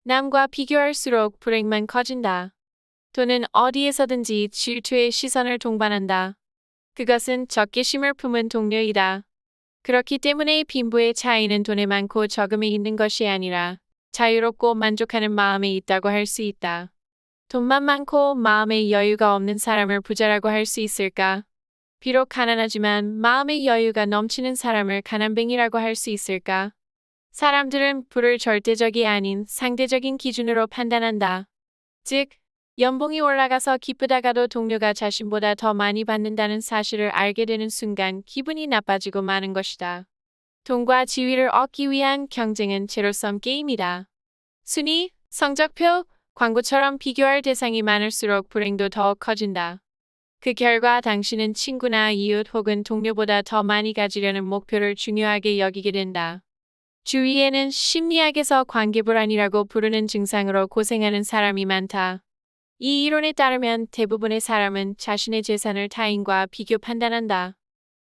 남과 비교할수록 불행만 커진다. 돈은 어디에서든지 질투의 시선을 동반한다. 그것은 적개심을 품은 동료이다. 그렇기 때문에 빈부의 차이는 돈에 많고 적음에 있는 것이 아니라 자유롭고 만족하는 마음에 있다고 할 수 있다. 돈만 많고 마음의 여유가 없는 사람을 부자라고 할 수 있을까? 비록 가난하지만 마음의 여유가 넘치는 사람을 가난뱅이라고 할 수 있을까? 사람들은 부를 절대적이 아닌 상대적인 기준으로 판단한다. 즉, 연봉이 올라가서 기쁘다가도 동료가 자신보다 더 많이 받는다는 사실을 알게 되는 순간 기분이 나빠지고 마는 것이다. 돈과 지위를 얻기 위한 경쟁은 제로섬 게임이다. 순위, 성적표, 광고처럼 비교할 대상이 많을수록 불행도 더 커진다. 그 결과 당신은 친구나 이웃 혹은 동료보다 더 많이 가지려는 목표를 중요하게 여기게 된다. 주위에는 심리학에서 관계불안이라고 부르는 증상으로 고생하는 사람이 많다. 이 이론에 따르면 대부분의 사람은 자신의 재산을 타인과 비교 판단한다.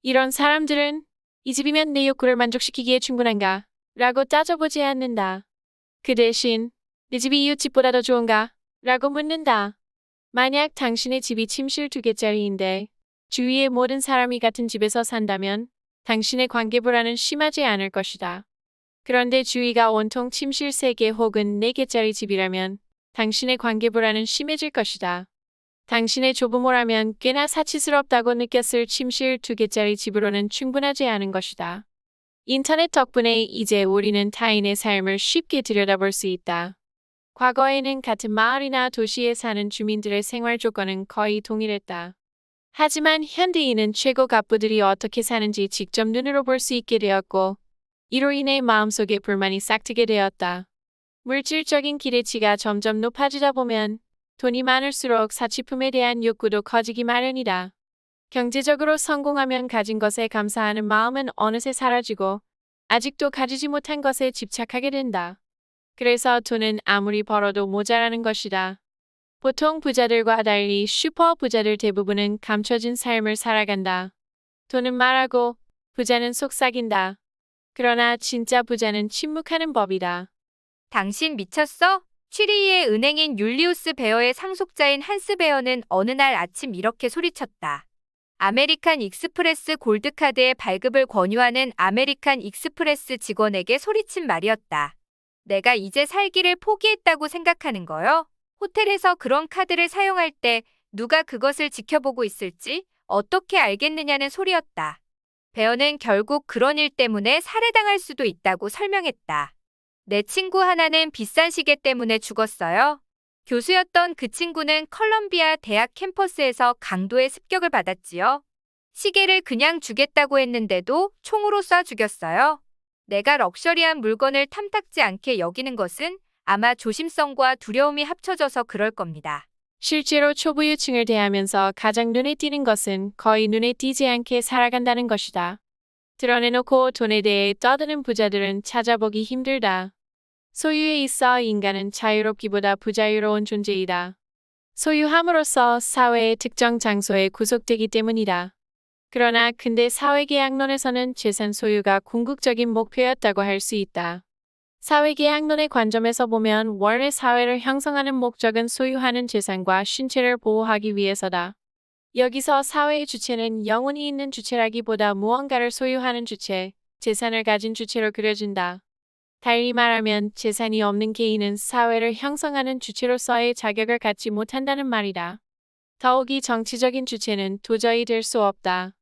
이런 사람들은 이 집이면 내 욕구를 만족시키기에 충분한가? 라고 따져보지 않는다. 그 대신 내 집이 이웃집보다 더 좋은가? 라고 묻는다. 만약 당신의 집이 침실 2개짜리인데 주위의 모든 사람이 같은 집에서 산다면 당신의 관계불안은 심하지 않을 것이다. 그런데 주위가 온통 침실 3개 혹은 4개짜리 집이라면 당신의 관계불안은 심해질 것이다. 당신의 조부모라면 꽤나 사치스럽다고 느꼈을 침실 2개짜리 집으로는 충분하지 않은 것이다. 인터넷 덕분에 이제 우리는 타인의 삶을 쉽게 들여다볼 수 있다. 과거에는 같은 마을이나 도시에 사는 주민들의 생활 조건은 거의 동일했다. 하지만 현대인은 최고 갑부들이 어떻게 사는지 직접 눈으로 볼 수 있게 되었고, 이로 인해 마음속에 불만이 싹트게 되었다. 물질적인 기대치가 점점 높아지다 보면 돈이 많을수록 사치품에 대한 욕구도 커지기 마련이다. 경제적으로 성공하면 가진 것에 감사하는 마음은 어느새 사라지고 아직도 가지지 못한 것에 집착하게 된다. 그래서 돈은 아무리 벌어도 모자라는 것이다. 보통 부자들과 달리 슈퍼 부자들 대부분은 감춰진 삶을 살아간다. 돈은 말하고 부자는 속삭인다. 그러나 진짜 부자는 침묵하는 법이다. 당신 미쳤어? 취리히의 은행인 율리우스 베어의 상속자인 한스 베어는 어느 날 아침 이렇게 소리쳤다. 아메리칸 익스프레스 골드카드의 발급을 권유하는 아메리칸 익스프레스 직원에게 소리친 말이었다. 내가 이제 살기를 포기했다고 생각하는 거요? 호텔에서 그런 카드를 사용할 때 누가 그것을 지켜보고 있을지 어떻게 알겠느냐는 소리였다. 베어는 결국 그런 일 때문에 살해당할 수도 있다고 설명했다. 내 친구 하나는 비싼 시계 때문에 죽었어요. 교수였던 그 친구는 컬럼비아 대학 캠퍼스에서 강도의 습격을 받았지요. 시계를 그냥 주겠다고 했는데도 총으로 쏴 죽였어요. 내가 럭셔리한 물건을 탐탁지 않게 여기는 것은 아마 조심성과 두려움이 합쳐져서 그럴 겁니다. 실제로 초부유층을 대하면서 가장 눈에 띄는 것은 거의 눈에 띄지 않게 살아간다는 것이다. 드러내놓고 돈에 대해 떠드는 부자들은 찾아보기 힘들다. 소유에 있어 인간은 자유롭기보다 부자유로운 존재이다. 소유함으로써 사회의 특정 장소에 구속되기 때문이다. 그러나 근대 사회계약론에서는 재산 소유가 궁극적인 목표였다고 할 수 있다. 사회계약론의 관점에서 보면 원래 사회를 형성하는 목적은 소유하는 재산과 신체를 보호하기 위해서다. 여기서 사회의 주체는 영혼이 있는 주체라기보다 무언가를 소유하는 주체, 재산을 가진 주체로 그려진다. 달리 말하면 재산이 없는 개인은 사회를 형성하는 주체로서의 자격을 갖지 못한다는 말이다. 더욱이 정치적인 주체는 도저히 될 수 없다.